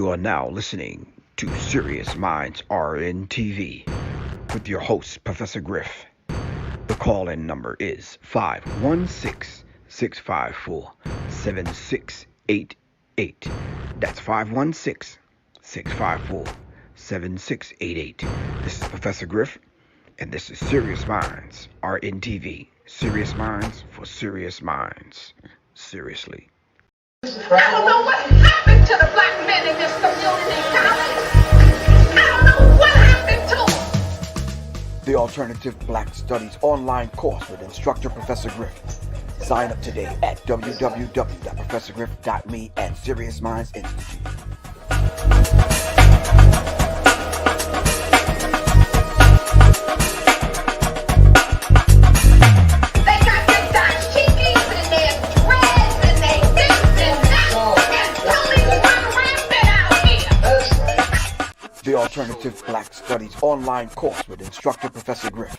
You are now listening to Serious Minds RNTV with your host, Professor Griff. The call-in number is 516-654-7688. That's 516-654-7688. This is Professor Griff, and this is Serious Minds RNTV. Serious Minds for Serious Minds. Seriously. I don't know what happened to the black men in this community, college. I don't know what happened to them. The Alternative Black Studies online course with instructor Professor Griff. Sign up today at www.professorgriff.me and Serious Minds Institute. The Alternative Black Studies online course with instructor Professor Griff.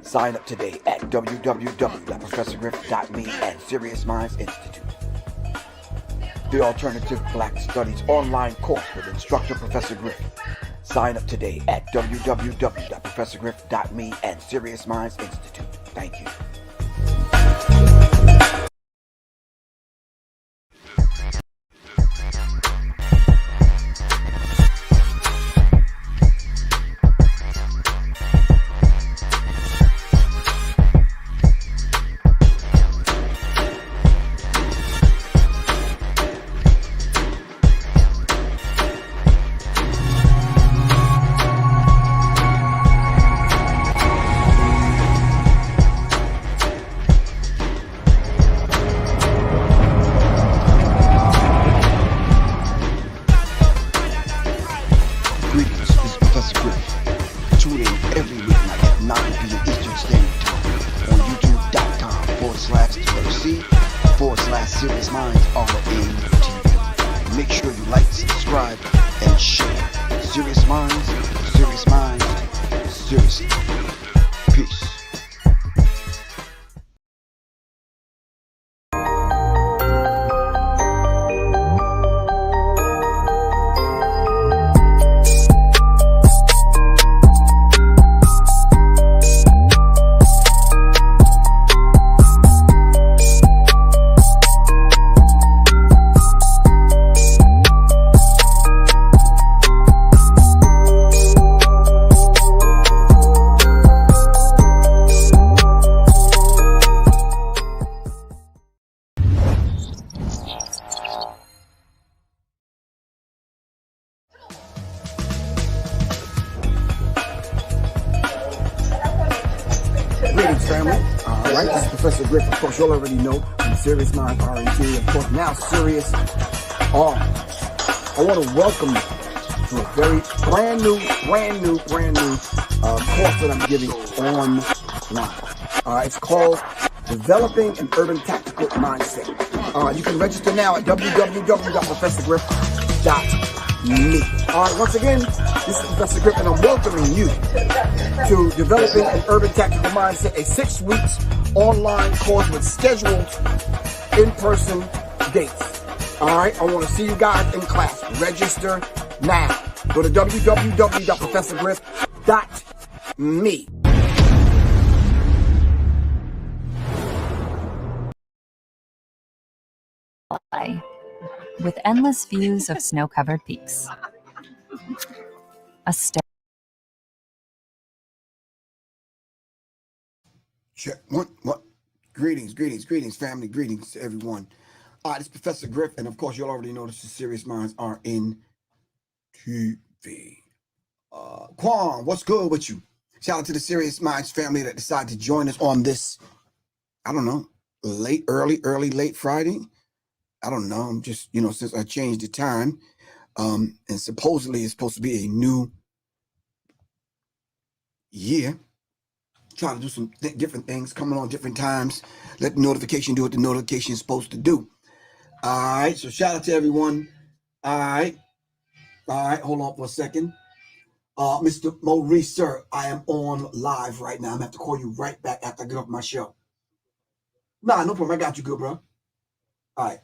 Sign up today at www.professorgriff.me and Serious Minds Institute. The Alternative Black Studies online course with instructor Professor Griff. Sign up today at www.professorgriff.me and Serious Minds Institute. Thank you. You already know from Serious Minds RNT, of course, now Serious R. I want to welcome you to a very brand new course that I'm giving online. It's called Developing an Urban Tactical Mindset. You can register now at www.professorgriff.me. Once again, this is Professor Griff, and I'm welcoming you to Developing an Urban Tactical Mindset, a 6 weeks online course with scheduled in-person dates. All right, I want to see you guys in class. Register now. Go to www.professorgriff.me. With endless views of snow-covered peaks. What? Greetings, family. Greetings to everyone. This is Professor Griff, and of course, you'll already know this is Serious Minds are in TV. Quan, what's good with you? Shout out to the Serious Minds family that decided to join us on this, I don't know, late Friday. I don't know. I'm just, since I changed the time, and supposedly it's supposed to be a new year. Trying to do some different things, coming on different times. Let the notification do what the notification is supposed to do. All right, so shout out to everyone. All right, hold on for a second. Mr. Maurice, sir, I am on live right now. I'm going to have to call you right back after I get off my show. Nah, no problem. I got you good, bro. All right.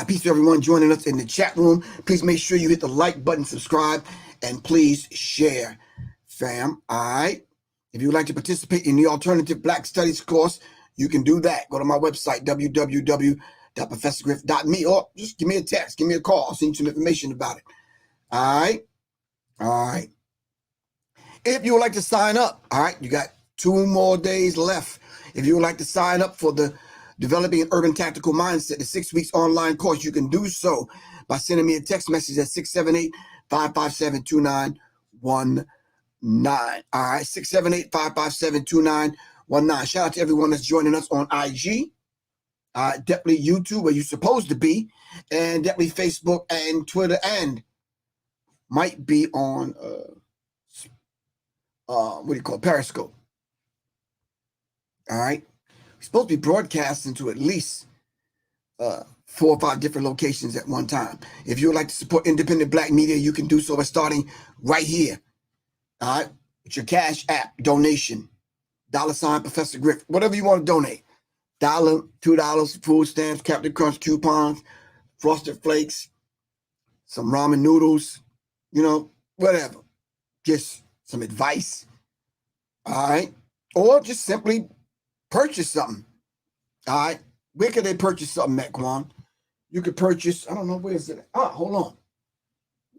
Peace to everyone joining us in the chat room. Please make sure you hit the like button, subscribe, and please share, fam. All right. If you would like to participate in the Alternative Black Studies course, you can do that. Go to my website, www.professorgriff.me, or just give me a text, give me a call. I'll send you some information about it. All right. All right. If you would like to sign up, all right, you got 2 more days left. If you would like to sign up for the Developing an Urban Tactical Mindset, the 6 weeks online course, you can do so by sending me a text message at 678-557-2919. All right, 678-557-2919. Shout out to everyone that's joining us on IG. Definitely YouTube, where you're supposed to be, and definitely Facebook and Twitter, and might be on Periscope. All right. We're supposed to be broadcasting to at least 4 or 5 different locations at one time. If you would like to support independent black media, you can do so by starting right here. All right. With your Cash App donation, $ Professor Griff, whatever you want to donate. $1, $2, food stamps, Captain Crunch coupons, Frosted Flakes, some ramen noodles, whatever. Just some advice. All right. Or just simply purchase something. All right. Where can they purchase something, Matt Kwan? You could purchase, I don't know, where is it? Hold on.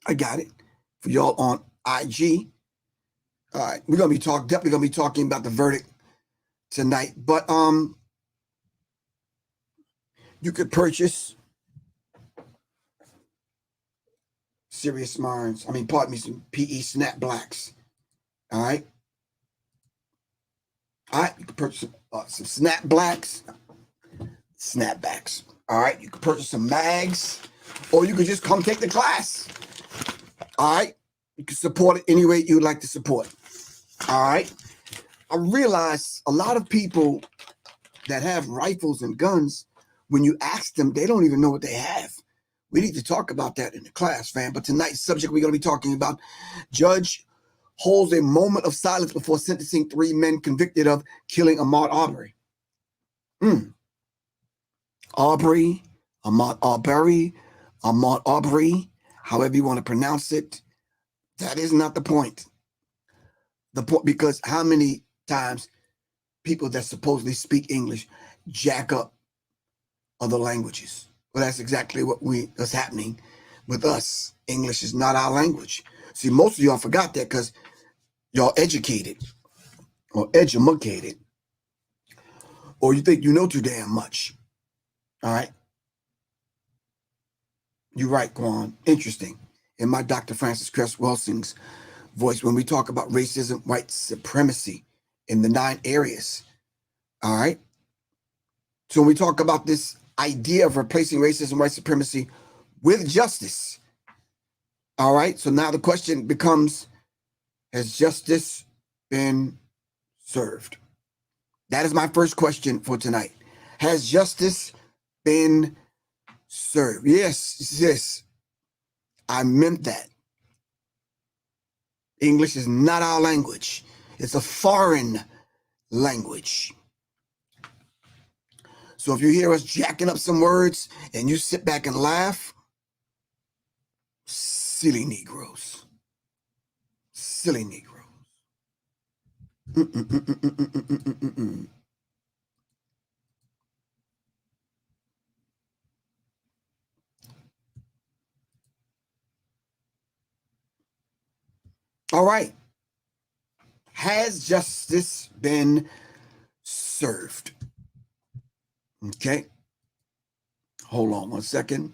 I got it for y'all on IG. All right. We're going to be definitely going to be talking about the verdict tonight. But you could purchase some PE Snap Blacks. All right. All right. You could purchase some Snap Blacks. Snapbacks. All right. You can purchase some mags, or you could just come take the class. All right. You can support it any way you'd like to support. All right. I realize a lot of people that have rifles and guns, when you ask them, they don't even know what they have. We need to talk about that in the class, fam. But tonight's subject we're going to be talking about: judge holds a moment of silence before sentencing 3 men convicted of killing Ahmaud Arbery. Ahmaud Arbery, however you want to pronounce it. That is not the point. The point, because how many times people that supposedly speak English jack up other languages? Well, that's exactly what's happening with us. English is not our language. See, most of y'all forgot that because y'all educated or edumacated, or you think you know too damn much. All right. You're right, Quan. Interesting. In my Dr. Francis Cress Welsing's voice, when we talk about racism, white supremacy in the 9 areas. All right. So when we talk about this idea of replacing racism, white supremacy with justice. All right. So now the question becomes, has justice been served? That is my first question for tonight. Has justice been served? Yes. I meant that. English is not our language. It's a foreign language. So if you hear us jacking up some words and you sit back and laugh, silly Negroes. Silly Negroes. All right. Has justice been served? Okay. Hold on 1 second.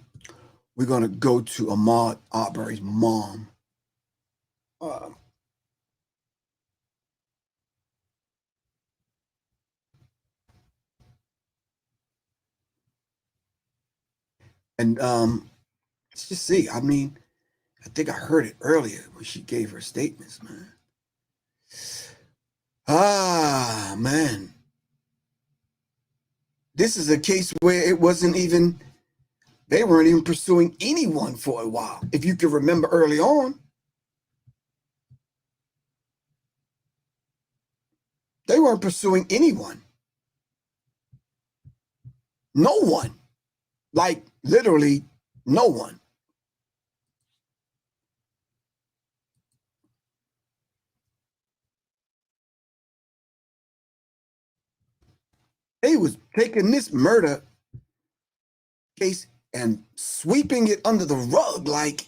We're going to go to Ahmaud Arbery's mom. Let's just see. I think I heard it earlier when she gave her statements, man. Man. This is a case where they weren't even pursuing anyone for a while. If you can remember early on, they weren't pursuing anyone. No one. Like Literally no one. They was taking this murder case and sweeping it under the rug like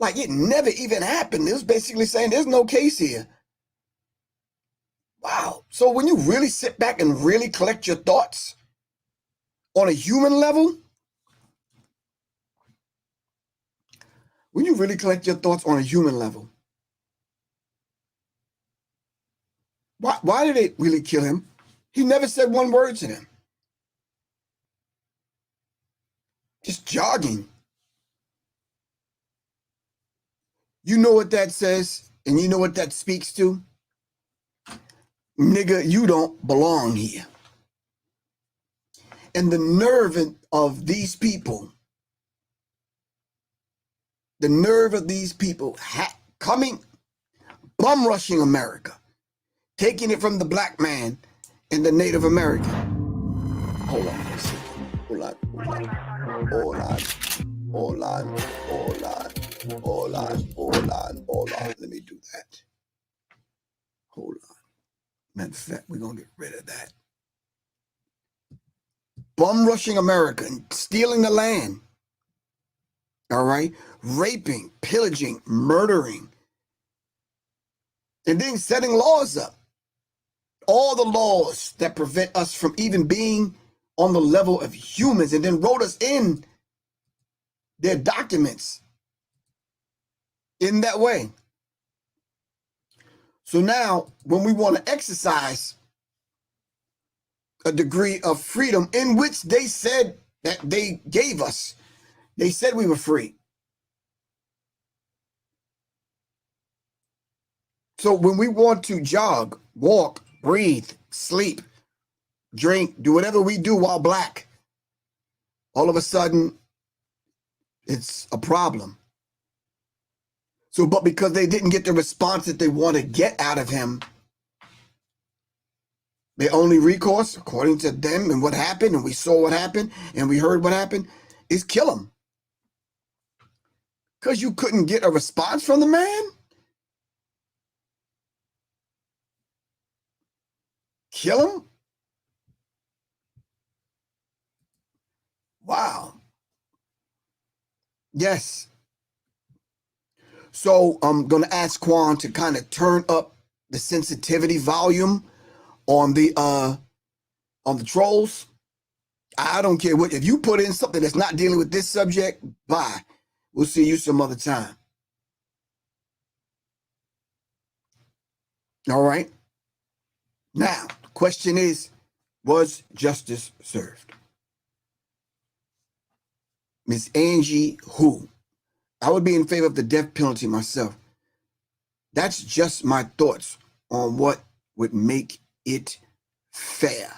it never even happened. It was basically saying there's no case here. Wow. So when you really sit back and really collect your thoughts on a human level, why did they really kill him? He never said one word to them. Just jogging. You know what that says, and you know what that speaks to? Nigga, you don't belong here. And the nerve of these people, coming, bum rushing America, taking it from the black man and the Native American. Hold on for a second. Hold on. Let me do that. Hold on. Matter of fact, we're going to get rid of that. Bum rushing America and stealing the land. All right? Raping, pillaging, murdering. And then setting laws up. All the laws that prevent us from even being on the level of humans, and then wrote us in their documents in that way. So now, when we want to exercise a degree of freedom in which they said that they gave us, they said we were free. So when we want to jog, walk, breathe, sleep, drink, do whatever we do while black, all of a sudden, it's a problem. So, but because they didn't get the response that they want to get out of him, their only recourse, according to them and what happened, and we saw what happened, and we heard what happened, is kill him. Because you couldn't get a response from the man? Kill him? Wow. Yes. So I'm going to ask Quan to kind of turn up the sensitivity volume on the trolls. I don't care what, if you put in something that's not dealing with this subject, bye. We'll see you some other time. All right. Now, the question is, was justice served? Miss Angie, who? I would be in favor of the death penalty myself. That's just my thoughts on what would make it fair.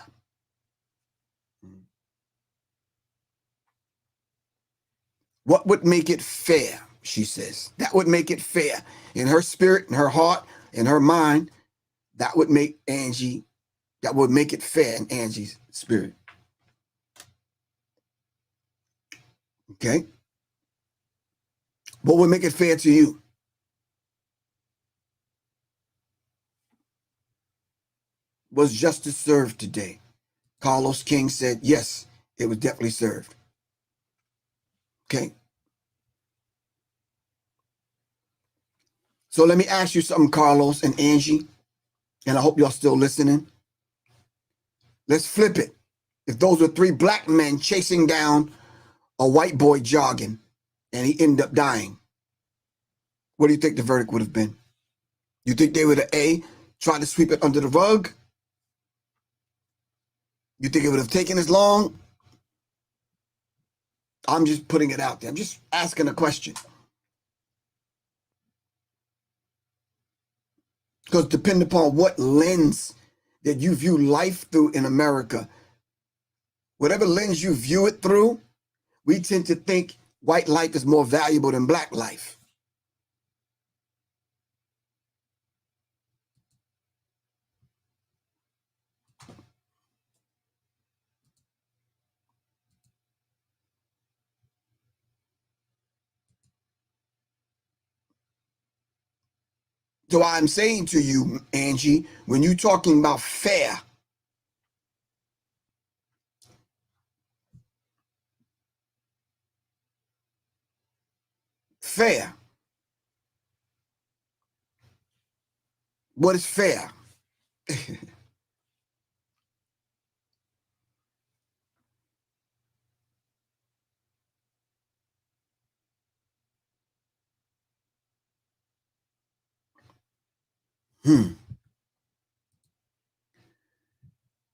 What would make it fair, she says. That would make it fair. In her spirit, in her heart, in her mind, that would make it fair in Angie's spirit. Okay? What would make it fair to you? Was justice served today? Carlos King said, yes, it was definitely served. Okay? So let me ask you something, Carlos and Angie, and I hope y'all still listening. Let's flip it. If those were three black men chasing down a white boy jogging and he ended up dying, what do you think the verdict would have been? You think they would have tried to sweep it under the rug? You think it would have taken as long? I'm just putting it out there. I'm just asking a question. Because depending upon what lens that you view life through in America, whatever lens you view it through, we tend to think white life is more valuable than black life. So I'm saying to you, Angie, when you're talking about fair, what is fair?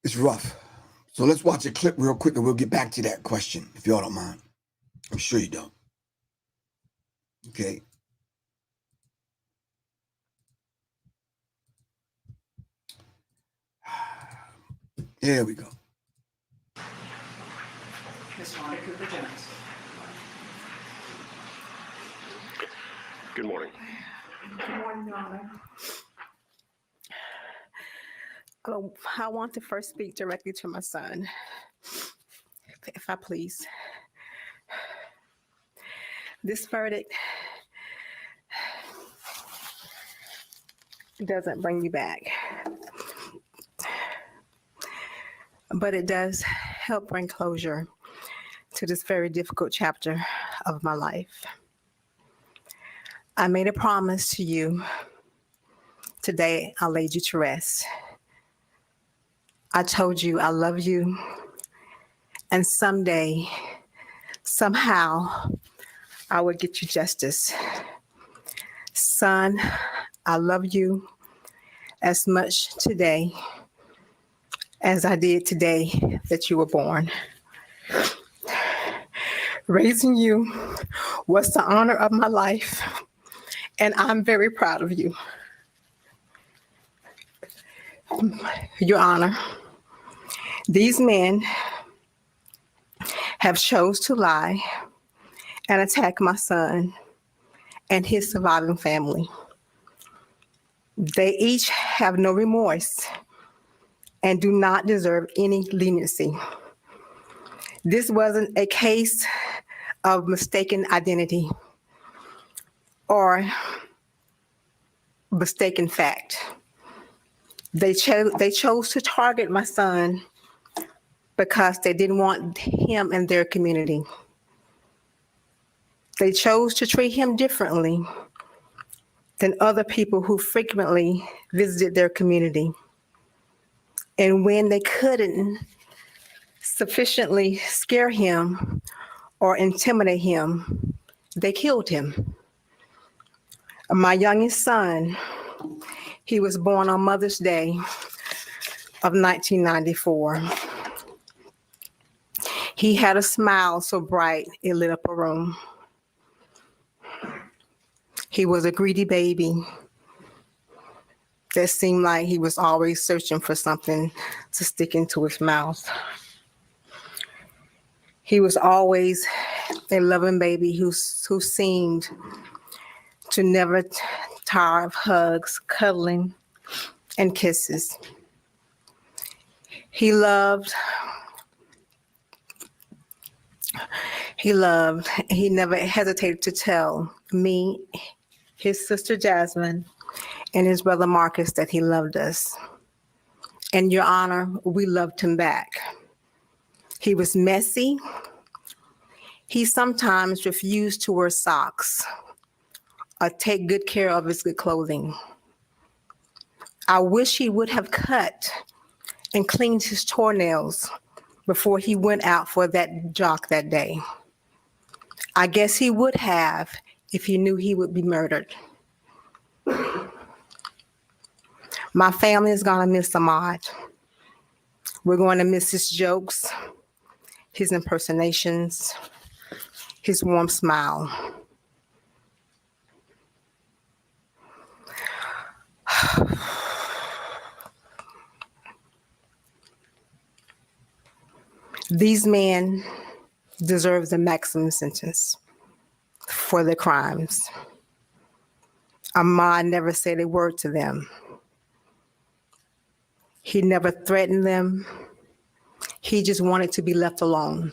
It's rough. So let's watch a clip real quick and we'll get back to that question, if y'all don't mind. I'm sure you don't. Okay. Here we go. Good morning. Good morning, Your Honor. I want to first speak directly to my son, if I please. This verdict doesn't bring you back, but it does help bring closure to this very difficult chapter of my life. I made a promise to you. Today, I laid you to rest. I told you I love you, and someday, somehow, I would get you justice. Son, I love you as much today as I did today that you were born. Raising you was the honor of my life, and I'm very proud of you. Your Honor, these men have chose to lie and attack my son and his surviving family. They each have no remorse and do not deserve any leniency. This wasn't a case of mistaken identity or mistaken fact. They chose to target my son because they didn't want him in their community. They chose to treat him differently than other people who frequently visited their community. And when they couldn't sufficiently scare him or intimidate him, they killed him. My youngest son, he was born on Mother's Day of 1994. He had a smile so bright it lit up a room. He was a greedy baby that seemed like he was always searching for something to stick into his mouth. He was always a loving baby who seemed to never tire of hugs, cuddling, and kisses. He loved, he never hesitated to tell me, his sister Jasmine, and his brother Marcus that he loved us. And Your Honor, we loved him back. He was messy. He sometimes refused to wear socks or take good care of his good clothing. I wish he would have cut and cleaned his toenails before he went out for that jog that day. I guess he would have if he knew he would be murdered. My family is gonna miss Ahmaud. We're going to miss his jokes, his impersonations, his warm smile. These men deserve the maximum sentence for their crimes. Ahmaud never said a word to them. He never threatened them. He just wanted to be left alone.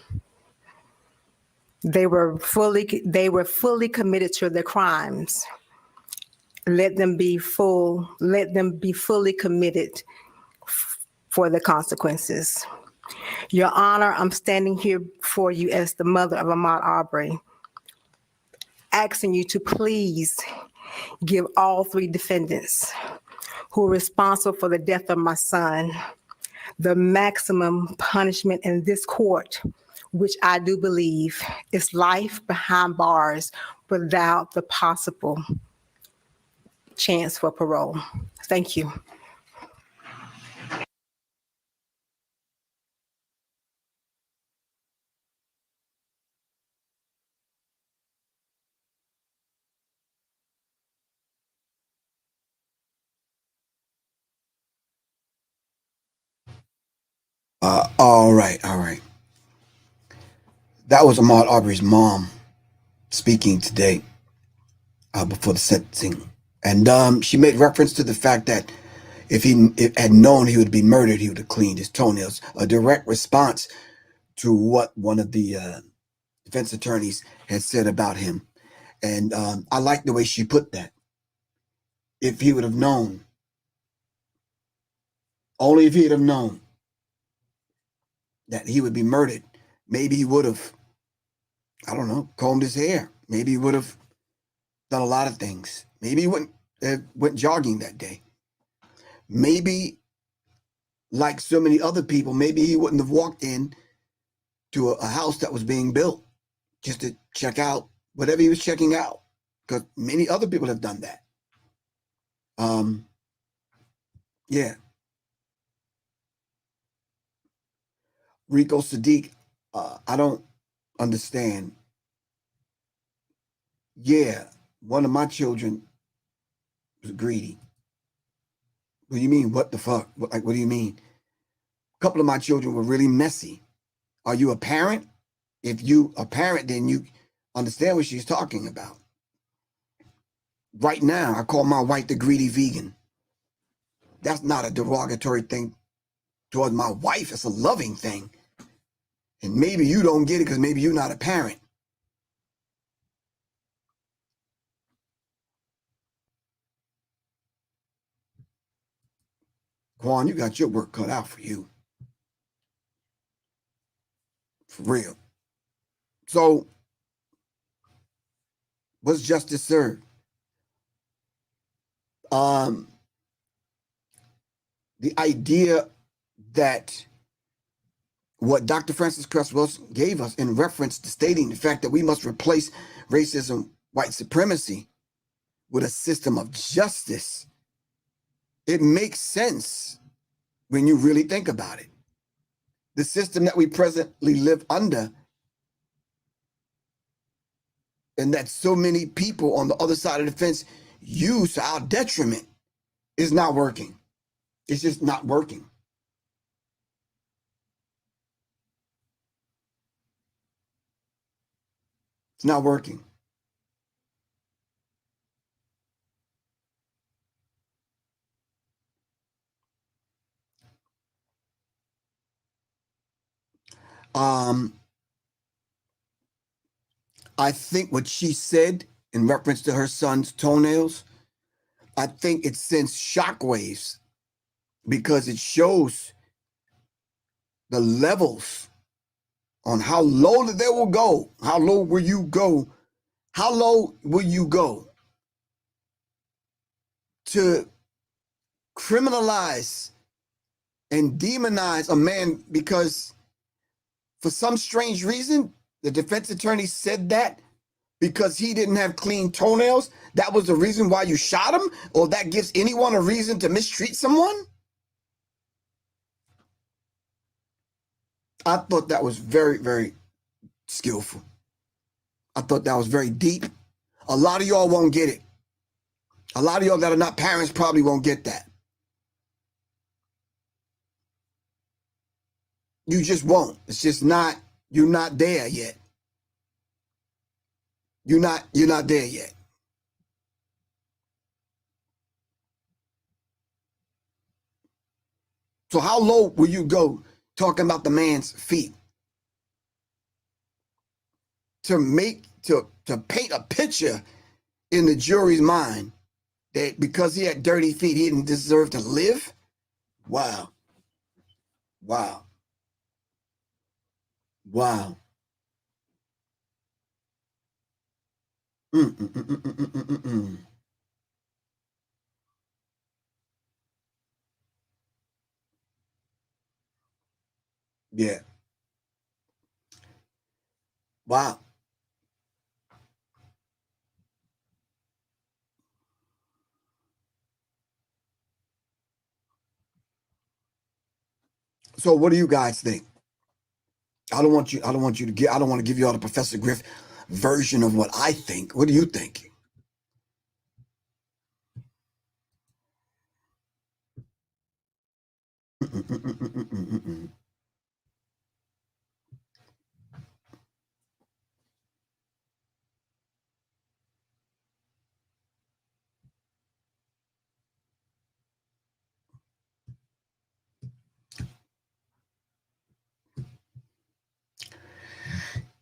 They were fully committed to their crimes, Let them be fully committed for the consequences. Your Honor, I'm standing here for you as the mother of Ahmaud Arbery, asking you to please give all 3 defendants who are responsible for the death of my son the maximum punishment in this court, which I do believe is life behind bars without the possible chance for parole. Thank you. All right, all right. That was Ahmaud Arbery's mom speaking today before the sentencing. And she made reference to the fact that if he had known he would be murdered, he would have cleaned his toenails. A direct response to what one of the defense attorneys had said about him. And I like the way she put that. If he would have known, only if he'd have known that he would be murdered, maybe he would have, I don't know, combed his hair. Maybe he would have done a lot of things. Maybe he went jogging that day. Maybe, like so many other people, maybe he wouldn't have walked in to a house that was being built just to check out whatever he was checking out, because many other people have done that. Yeah. Rico Sadiq, I don't understand. Yeah, one of my children was greedy. What do you mean? What the fuck? What do you mean? A couple of my children were really messy. Are you a parent? If you a parent, then you understand what she's talking about. Right now, I call my wife the greedy vegan. That's not a derogatory thing towards my wife. It's a loving thing. And maybe you don't get it because maybe you're not a parent. Quan, you got your work cut out for you. For real. So, was justice served? The idea that what Dr. Francis Cress Wilson gave us in reference to stating the fact that we must replace racism, white supremacy with a system of justice, it makes sense when you really think about it. The system that we presently live under, and that so many people on the other side of the fence use to our detriment, is not working. It's just not working. It's not working. I think what she said in reference to her son's toenails, I think it sends shockwaves because it shows the levels on how low they will go. How low will you go? How low will you go to criminalize and demonize a man because for some strange reason, the defense attorney said that because he didn't have clean toenails, that was the reason why you shot him? Or that gives anyone a reason to mistreat someone? I thought that was very, very skillful. I thought that was very deep. A lot of y'all won't get it. A lot of y'all that are not parents probably won't get that. You just won't. It's just not, you're not there yet. You're not there yet. So how low will you go talking about the man's feet to paint a picture in the jury's mind that because he had dirty feet, he didn't deserve to live? Wow. Wow. Wow. Mm, mm, mm, mm, mm, mm, mm, mm. Yeah. Wow. So what do you guys think? I don't want you to get, I don't want to give you all the Professor Griff version of what I think. What do you think?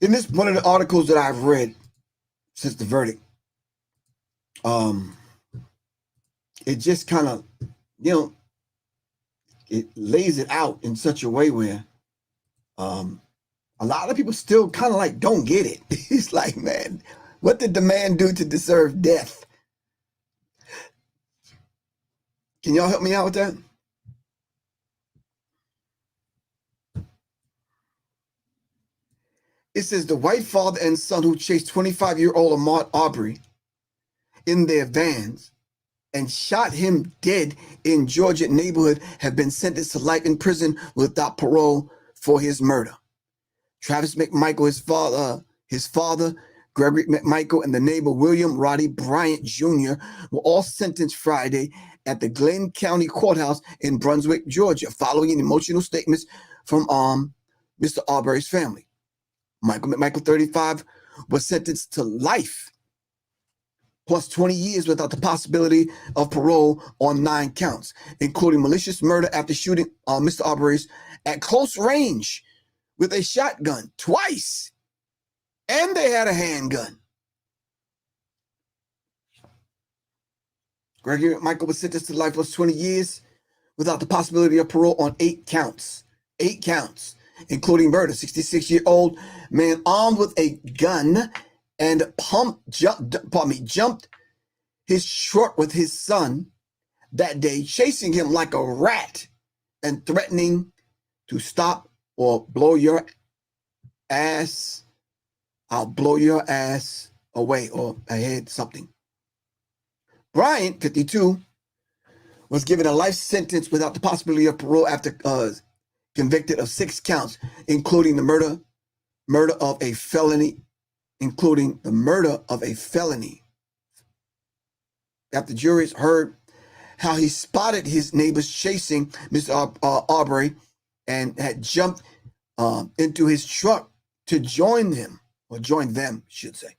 In this one of the articles that I've read since the verdict, um, it just kind of, you know, it lays it out in such a way where a lot of people still kind of like don't get it. It's like, man, what did the man do to deserve death? Can y'all help me out with that? It says the white father and son who chased 25-year-old Ahmaud Arbery in their vans and shot him dead in Georgia neighborhood have been sentenced to life in prison without parole for his murder. Travis Mcmichael, his father, Gregory Mcmichael, and the neighbor William Roddy Bryant Jr. were all sentenced Friday at the Glenn County Courthouse in Brunswick, Georgia, following emotional statements from Mr. Arbery's family. Michael Mcmichael, 35, was sentenced to life plus 20 years without the possibility of parole on 9 counts, including malicious murder after shooting Mr. Arbery's at close range with a shotgun twice. And they had a handgun. Gregory Michael was sentenced to life plus 20 years without the possibility of parole on 8 counts. 8 counts, including murder. 66-year-old man armed with a gun and jumped his truck with his son that day, chasing him like a rat and threatening to stop or blow your ass. I'll blow your ass away or ahead, something. Bryant, 52, was given a life sentence without the possibility of parole after convicted of 6 counts, including the murder of a felony, After juries heard how he spotted his neighbors chasing Mr. Arbery and had jumped into his truck to join them, should say.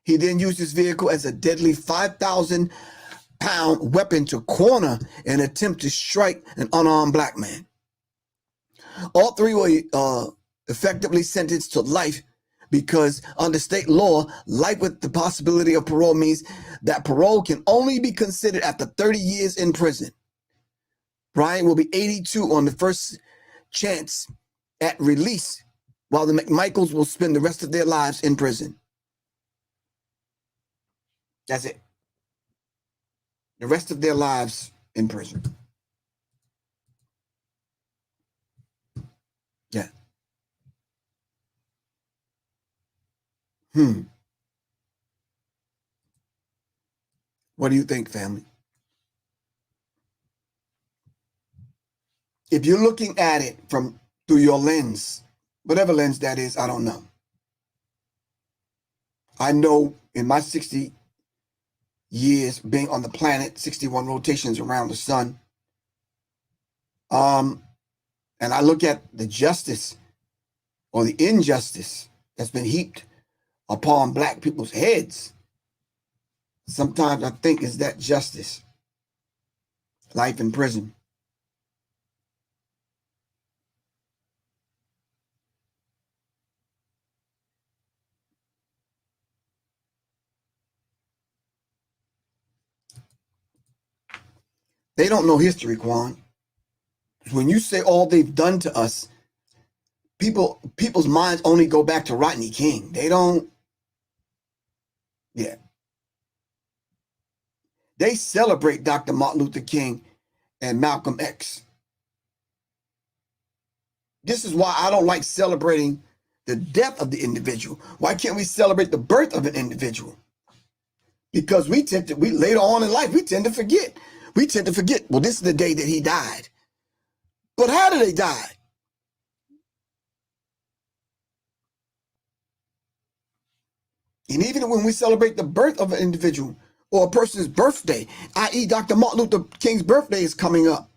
He then used his vehicle as a deadly 5,000-pound weapon to corner an attempt to strike an unarmed black man. All 3 were effectively sentenced to life because under state law, life with the possibility of parole means that parole can only be considered after 30 years in prison. Bryant will be 82 on the first chance at release, while the Mcmichaels will spend the rest of their lives in prison. That's it. The rest of their lives in prison. Yeah. What do you think, family? If you're looking at it through your lens, whatever lens that is, I don't know. I know in my 60 years being on the planet, 61 rotations around the sun, and I look at the justice or the injustice that's been heaped upon black people's heads. Sometimes I think, is that justice? Life in prison. They don't know history, Quan. When you say all they've done to us, people's minds only go back to Rodney King. They don't, yeah. They celebrate Dr. Martin Luther King and Malcolm X. This is why I don't like celebrating the death of the individual. Why can't we celebrate the birth of an individual? Because we later on in life, we tend to forget. We tend to forget, well, this is the day that he died. But how did they die? And even when we celebrate the birth of an individual or a person's birthday, i.e. Dr. Martin Luther King's birthday is coming up.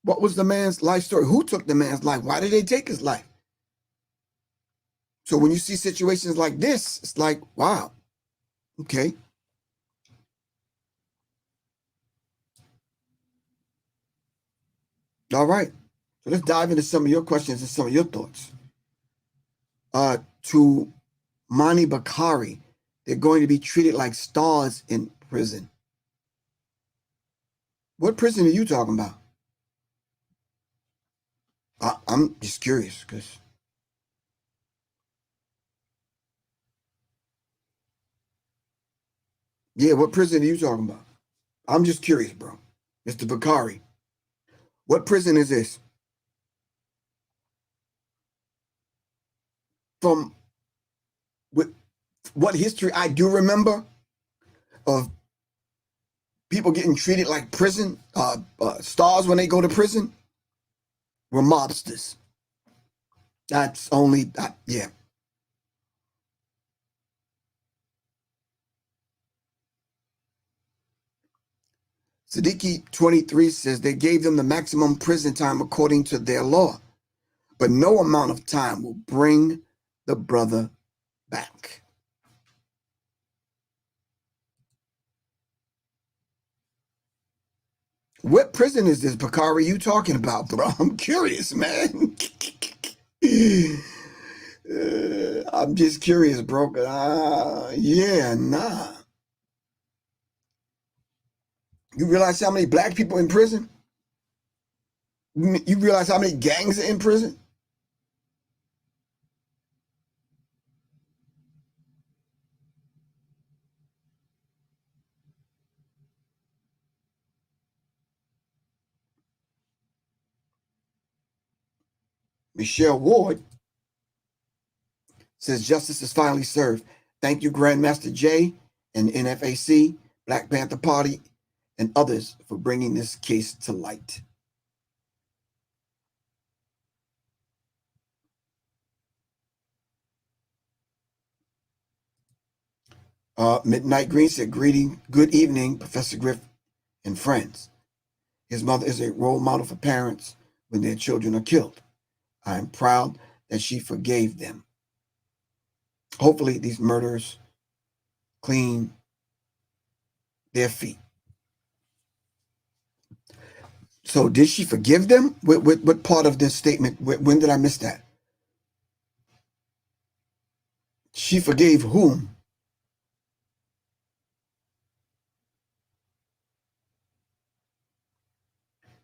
What was the man's life story? Who took the man's life? Why did they take his life? So when you see situations like this, it's like, wow, okay. All right. So let's dive into some of your questions and some of your thoughts. To Mani Bakari, they're going to be treated like stars in prison. What prison are you talking about? I'm just curious because yeah, what prison are you talking about? I'm just curious, bro. Mr. Bakari, what prison is this? From what history I do remember of people getting treated like prison stars when they go to prison were mobsters. That's only, yeah. Siddiqui 23 says they gave them the maximum prison time according to their law, but no amount of time will bring the brother back. What prison is this, Bakari, you talking about, bro? I'm curious, man. I'm just curious, bro. Yeah, nah. You realize how many black people in prison? You realize how many gangs are in prison? Michelle Ward says justice is finally served. Thank you, Grandmaster Jay and NFAC, Black Panther Party, and others for bringing this case to light. Midnight Green said, good evening, Professor Griff and friends. His mother is a role model for parents when their children are killed. I am proud that she forgave them. Hopefully these murderers clean their feet. So did she forgive them? What part of this statement, when did I miss that? She forgave whom?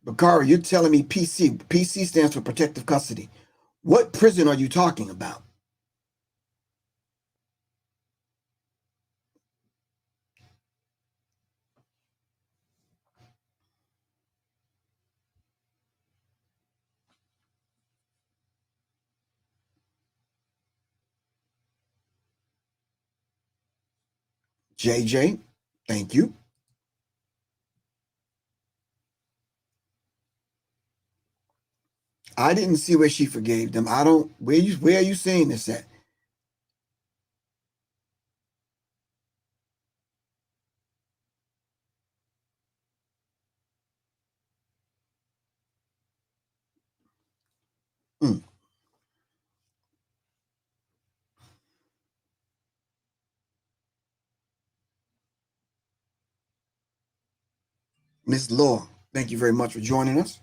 Bakari, you're telling me PC. PC stands for protective custody. What prison are you talking about? JJ, thank you. I didn't see where she forgave them. I don't, where are you saying this at? Mm. Miss Law, thank you very much for joining us.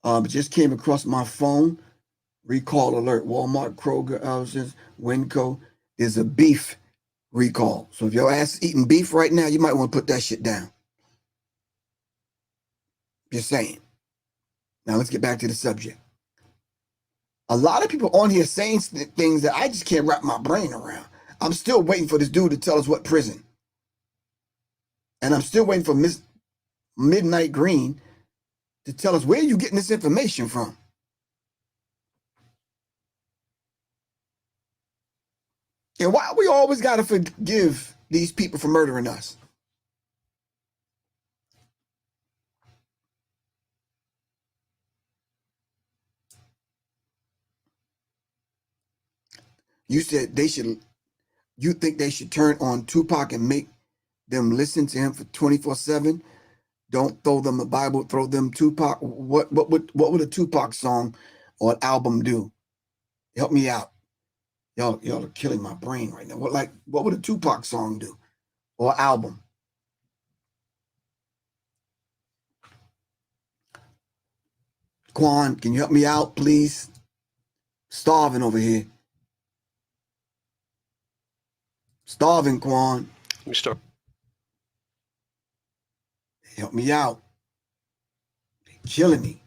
It just came across my phone Recall alert. Walmart, Kroger, Albertsons, Winco. There's a beef recall. So if your ass is eating beef right now, you might want to put that shit down. Just saying. Now let's get back to the subject. A lot of people on here saying things that I just can't wrap my brain around. I'm still waiting for this dude to tell us what prison. And I'm still waiting for Miss Midnight Green to tell us where you getting this information from. And why we always got to forgive these people for murdering us? You said you think they should turn on Tupac and make them listen to him for 24/7? Don't throw them a Bible, throw them Tupac. What would a Tupac song or an album do? Help me out. Y'all are killing my brain right now. What would a Tupac song do? Or album? Quan, can you help me out, please? Starving over here. Starving, Quan. Let me start. Help me out. They're killing me.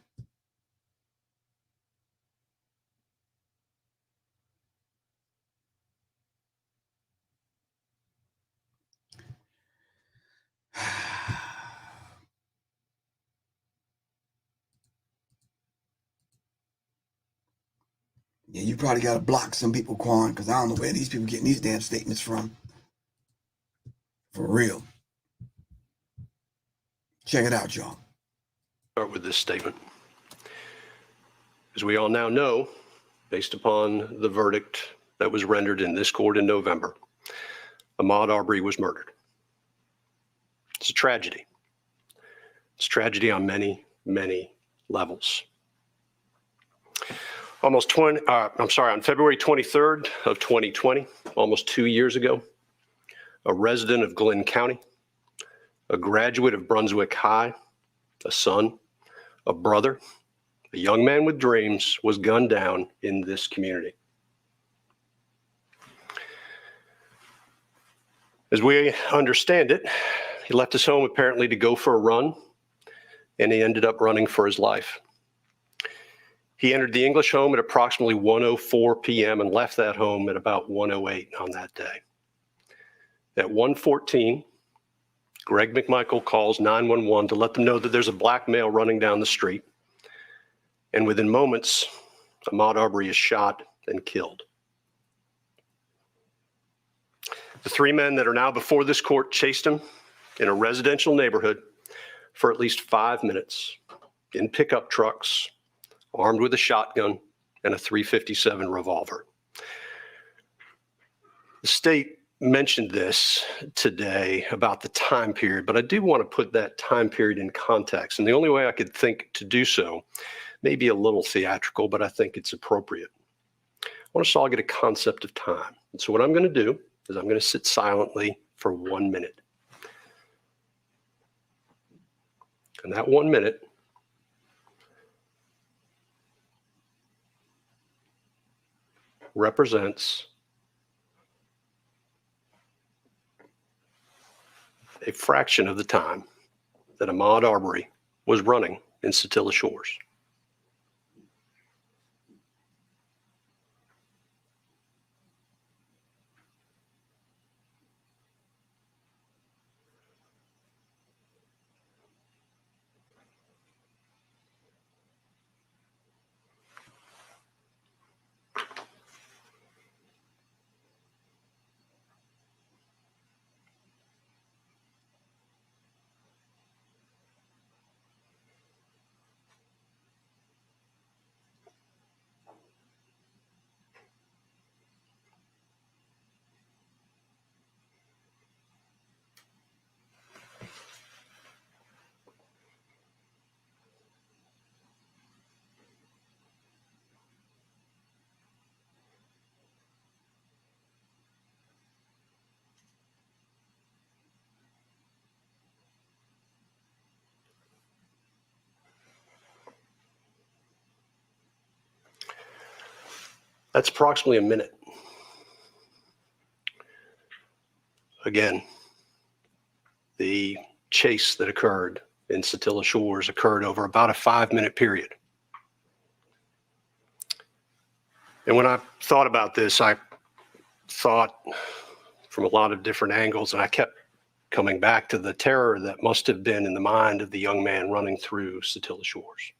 Yeah, you probably got to block some people, Quan, because I don't know where these people getting these damn statements from. For real. Check it out, y'all. Start with this statement. As we all now know, based upon the verdict that was rendered in this court in November, Ahmaud Arbery was murdered. It's a tragedy. It's a tragedy on many, many levels. On February 23rd of 2020, almost 2 years ago, a resident of Glynn County, a graduate of Brunswick High, a son, a brother, a young man with dreams, was gunned down in this community. As we understand it, he left his home apparently to go for a run, and he ended up running for his life. He entered the English home at approximately 1:04 p.m. and left that home at about 1:08 on that day. At 1:14, Greg Mcmichael calls 911 to let them know that there's a black male running down the street. And within moments, Ahmaud Arbery is shot and killed. The three men that are now before this court chased him in a residential neighborhood for at least 5 minutes in pickup trucks, armed with a shotgun and a .357 revolver. The state mentioned this today about the time period, but I do want to put that time period in context. And the only way I could think to do so may be a little theatrical, but I think it's appropriate. I want us all to get a concept of time. And so what I'm going to do is I'm going to sit silently for 1 minute. And that 1 minute represents a fraction of the time that Ahmaud Arbery was running in Satilla Shores. That's approximately a minute. Again, the chase that occurred in Satilla Shores occurred over about a 5-minute period. And when I thought about this, I thought from a lot of different angles, and I kept coming back to the terror that must have been in the mind of the young man running through Satilla Shores.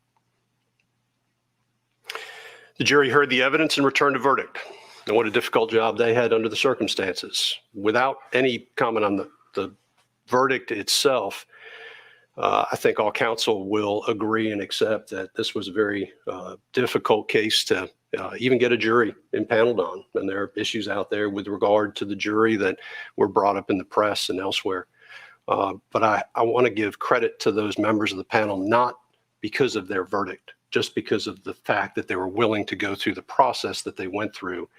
The jury heard the evidence and returned a verdict. And what a difficult job they had under the circumstances. Without any comment on the verdict itself, I think all counsel will agree and accept that this was a very difficult case to even get a jury impaneled on. And there are issues out there with regard to the jury that were brought up in the press and elsewhere. But I want to give credit to those members of the panel, not because of their verdict, just because of the fact that they were willing to go through the process that they went through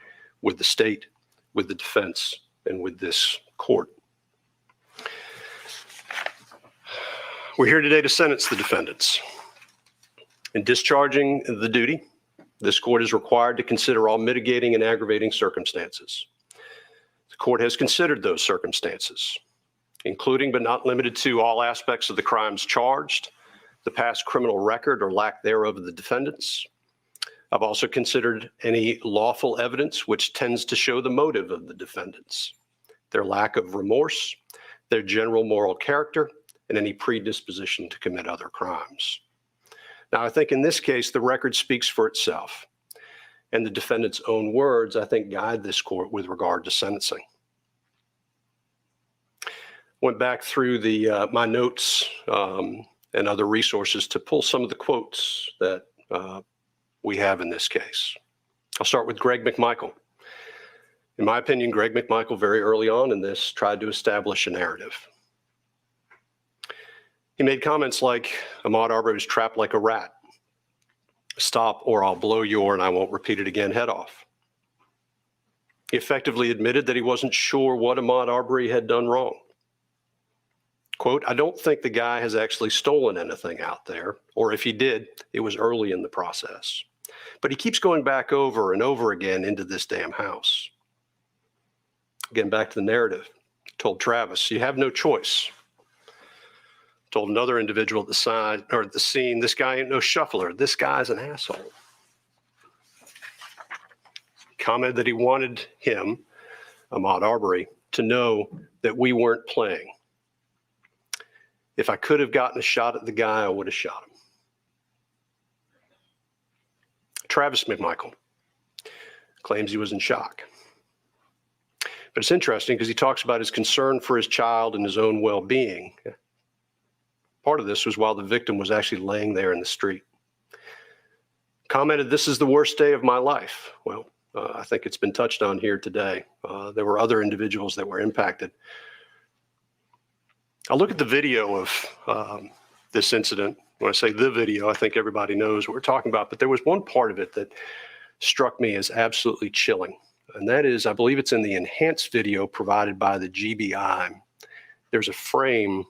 with the state, with the defense, and with this court. We're here today to sentence the defendants. In discharging the duty, this court is required to consider all mitigating and aggravating circumstances. The court has considered those circumstances, including but not limited to all aspects of the crimes charged, the past criminal record or lack thereof of the defendants. I've also considered any lawful evidence which tends to show the motive of the defendants, their lack of remorse, their general moral character, and any predisposition to commit other crimes. Now, I think in this case, the record speaks for itself, and the defendant's own words, I think, guide this court with regard to sentencing. Went back through my notes and other resources to pull some of the quotes that we have in this case. I'll start with Greg Mcmichael. In my opinion, Greg Mcmichael, very early on in this, tried to establish a narrative. He made comments like, Ahmaud Arbery was trapped like a rat. Stop or I'll blow your, and I won't repeat it again, head off. He effectively admitted that he wasn't sure what Ahmaud Arbery had done wrong. Quote, I don't think the guy has actually stolen anything out there, or if he did, it was early in the process. But he keeps going back over and over again into this damn house. Again, back to the narrative. Told Travis, you have no choice. Told another individual at the side or at the scene, this guy ain't no shuffler. This guy's an asshole. Commented that he wanted him, Ahmaud Arbery, to know that we weren't playing. If I could have gotten a shot at the guy, I would have shot him. Travis Mcmichael claims he was in shock. But it's interesting because he talks about his concern for his child and his own well-being. Part of this was while the victim was actually laying there in the street. Commented, this is the worst day of my life. Well, I think it's been touched on here today. There were other individuals that were impacted. I'll look at the video of this incident. When I say the video, I think everybody knows what we're talking about, but there was one part of it that struck me as absolutely chilling. And that is, I believe it's in the enhanced video provided by the GBI. There's a frame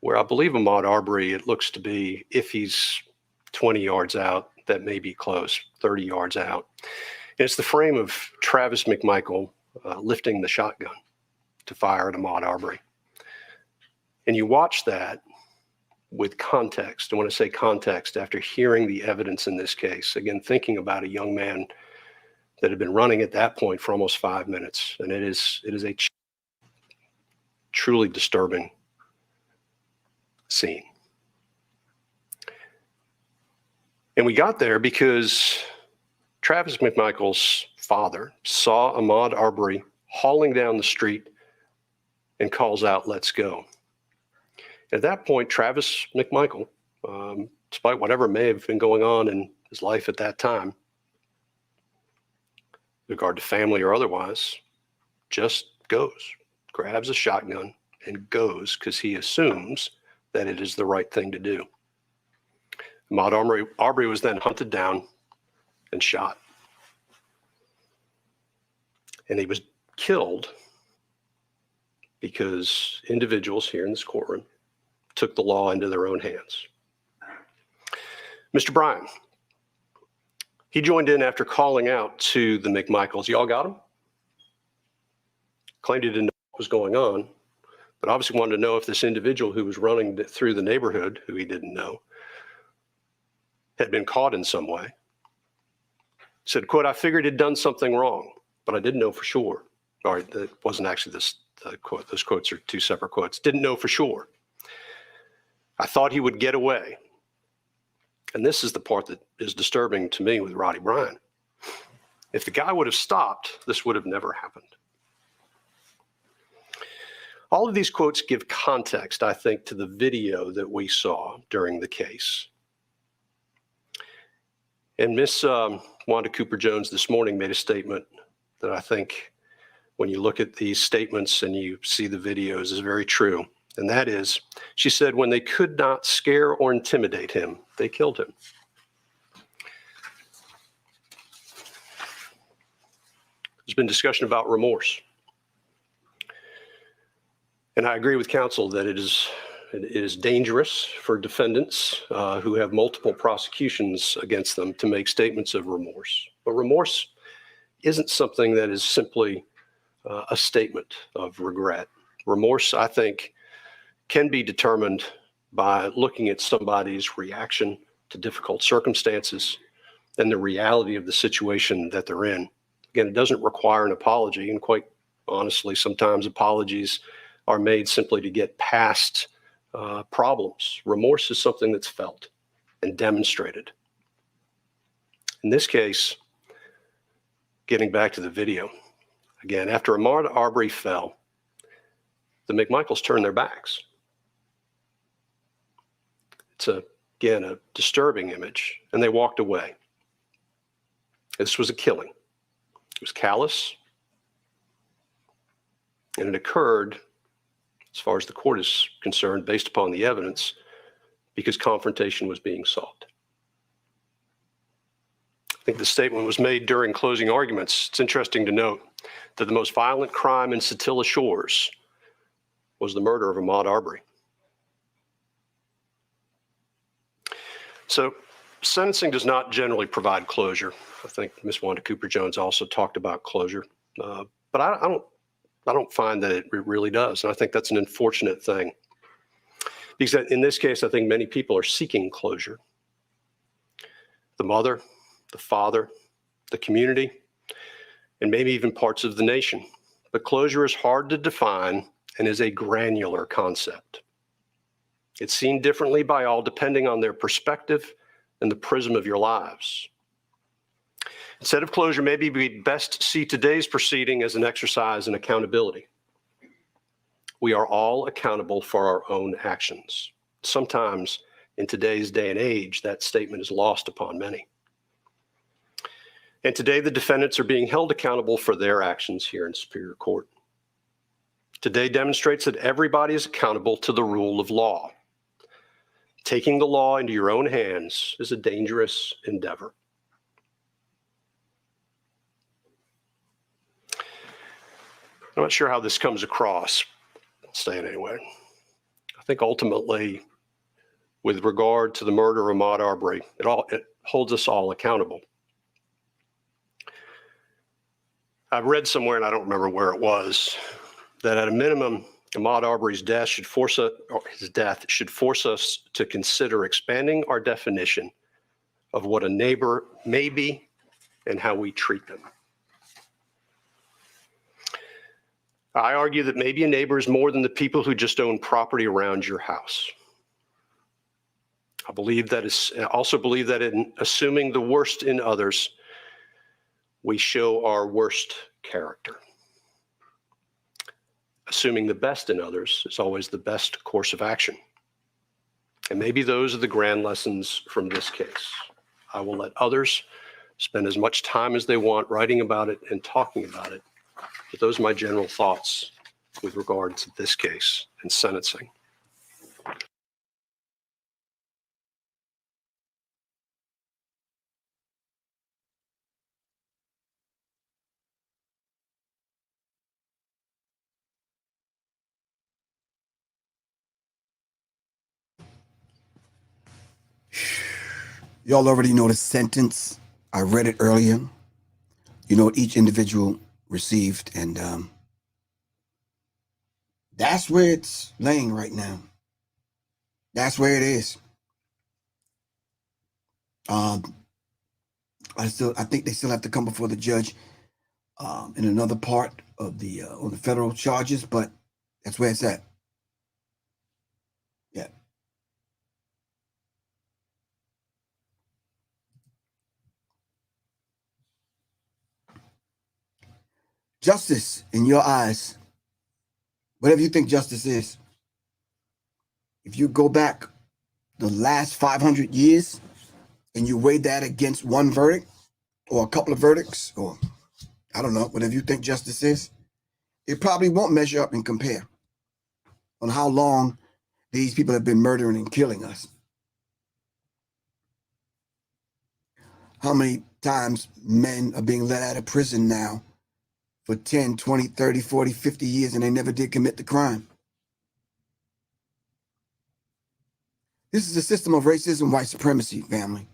where I believe Ahmaud Arbery, it looks to be, if he's 20 yards out, that may be close, 30 yards out. And it's the frame of Travis Mcmichael lifting the shotgun to fire at Ahmaud Arbery. And you watch that with context. And when I say context, after hearing the evidence in this case, again, thinking about a young man that had been running at that point for almost 5 minutes. And it is a truly disturbing scene. And we got there because Travis Mcmichael's father saw Ahmaud Arbery hauling down the street and calls out, let's go. At that point, Travis Mcmichael, despite whatever may have been going on in his life at that time, with regard to family or otherwise, just goes, grabs a shotgun and goes because he assumes that it is the right thing to do. Ahmaud Arbery was then hunted down and shot. And he was killed because individuals here in this courtroom took the law into their own hands. Mr. Bryan, He joined in after calling out to the Mcmichaels. Y'all got him? Claimed he didn't know what was going on, but obviously wanted to know if this individual who was running through the neighborhood, who he didn't know, had been caught in some way. Said, quote, "I figured he'd done something wrong, but I didn't know for sure." All right, that wasn't actually this quote. Those quotes are two separate quotes. Didn't know for sure. I thought he would get away. And this is the part that is disturbing to me with Roddy Bryan. If the guy would have stopped, this would have never happened. All of these quotes give context, I think, to the video that we saw during the case. And Miss Wanda Cooper-Jones this morning made a statement that I think, when you look at these statements and you see the videos, is very true. And that is, she said, when they could not scare or intimidate him, they killed him. There's been discussion about remorse. And I agree with counsel that it is dangerous for defendants who have multiple prosecutions against them to make statements of remorse. But remorse isn't something that is simply a statement of regret. Remorse, I think, can be determined by looking at somebody's reaction to difficult circumstances and the reality of the situation that they're in. Again, it doesn't require an apology, and quite honestly, sometimes apologies are made simply to get past problems. Remorse is something that's felt and demonstrated. In this case, getting back to the video, again, after Ahmaud Arbery fell, the Mcmichaels turned their backs. It's, again, a disturbing image, and they walked away. This was a killing. It was callous, and it occurred, as far as the court is concerned, based upon the evidence, because confrontation was being sought. I think the statement was made during closing arguments. It's interesting to note that the most violent crime in Satilla Shores was the murder of Ahmaud Arbery. So sentencing does not generally provide closure. I think Ms. Wanda Cooper-Jones also talked about closure, but I don't find that it really does. And I think that's an unfortunate thing, because in this case, I think many people are seeking closure. The mother, the father, the community, and maybe even parts of the nation. But closure is hard to define and is a granular concept. It's seen differently by all depending on their perspective and the prism of your lives. Instead of closure, maybe we'd best see today's proceeding as an exercise in accountability. We are all accountable for our own actions. Sometimes in today's day and age, that statement is lost upon many. And today the defendants are being held accountable for their actions here in Superior Court. Today demonstrates that everybody is accountable to the rule of law. Taking the law into your own hands is a dangerous endeavor. I'm not sure how this comes across. I'll say it anyway. I think ultimately, with regard to the murder of Ahmaud Arbery, it holds us all accountable. I've read somewhere, and I don't remember where it was, that at a minimum, Ahmaud Arbery's death should force us to consider expanding our definition of what a neighbor may be and how we treat them. I argue that maybe a neighbor is more than the people who just own property around your house. I also believe that in assuming the worst in others, we show our worst character. Assuming the best in others is always the best course of action. And maybe those are the grand lessons from this case. I will let others spend as much time as they want writing about it and talking about it. But those are my general thoughts with regard to this case and sentencing. Y'all already know the sentence. I read it earlier. You know what each individual received, and that's where it's laying right now. That's where it is. I think they still have to come before the judge in another part of the on the federal charges, but that's where it's at. Yeah. Justice in your eyes, whatever you think justice is, if you go back the last 500 years and you weigh that against one verdict or a couple of verdicts, or I don't know, whatever you think justice is, it probably won't measure up and compare on how long these people have been murdering and killing us. How many times men are being let out of prison now for 10, 20, 30, 40, 50 years, and they never did commit the crime. This is a system of racism, white supremacy, family.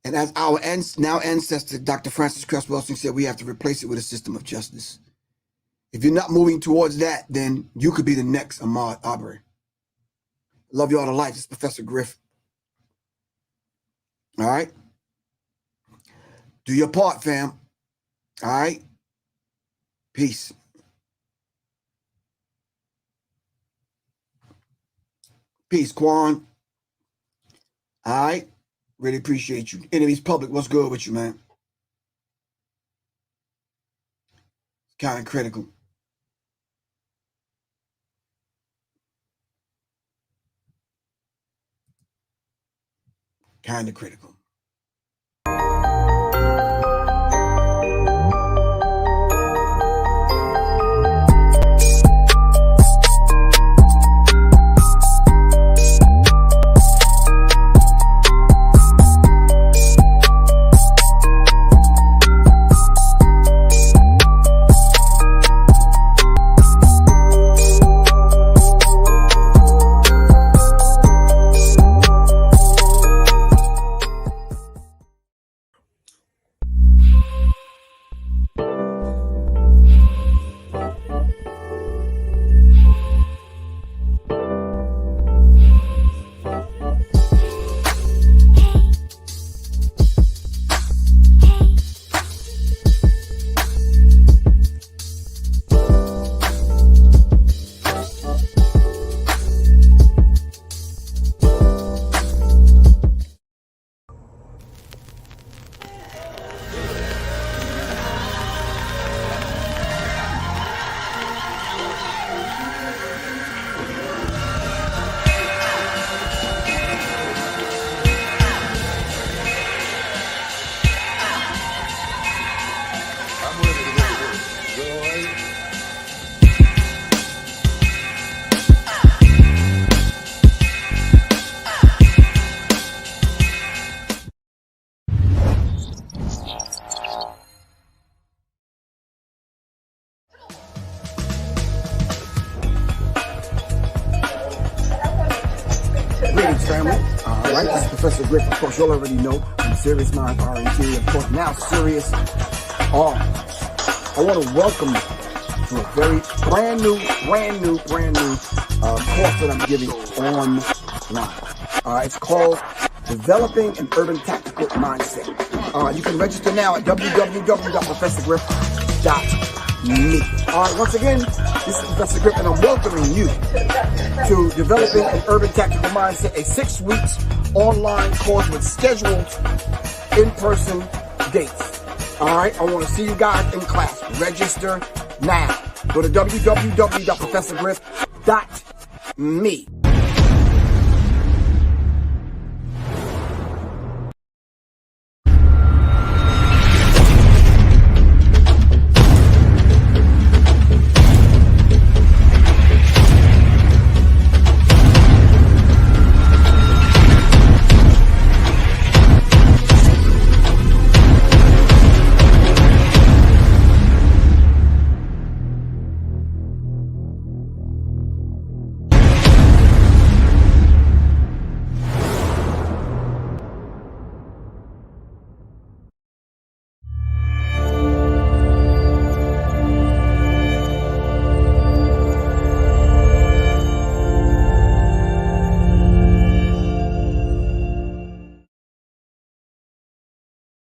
And as our now ancestor, Dr. Francis Cress Welsing, said, we have to replace it with a system of justice. If you're not moving towards that, then you could be the next Ahmaud Arbery. Love you all to life. This is Professor Griff. All right? Do your part, fam. All right? Peace. Peace, Quan. All right? Really appreciate you. Enemies Public, what's good with you, man? Kind of critical. Kind of critical. Greetings, family. All right, this is Professor Griff. Of course, you'll already know from Serious Minds R&T. Of course, now Serious R. I want to welcome you to a very brand new course that I'm giving online. It's called Developing an Urban Tactical Mindset. You can register now at www.professorgriff.me. All right, once again, this is Professor Griff, and I'm welcoming you to Developing an Urban Tactical Mindset, a 6 weeks online course with scheduled in-person dates. All right, I want to see you guys in class. Register now. Go to www.professorgriff.me.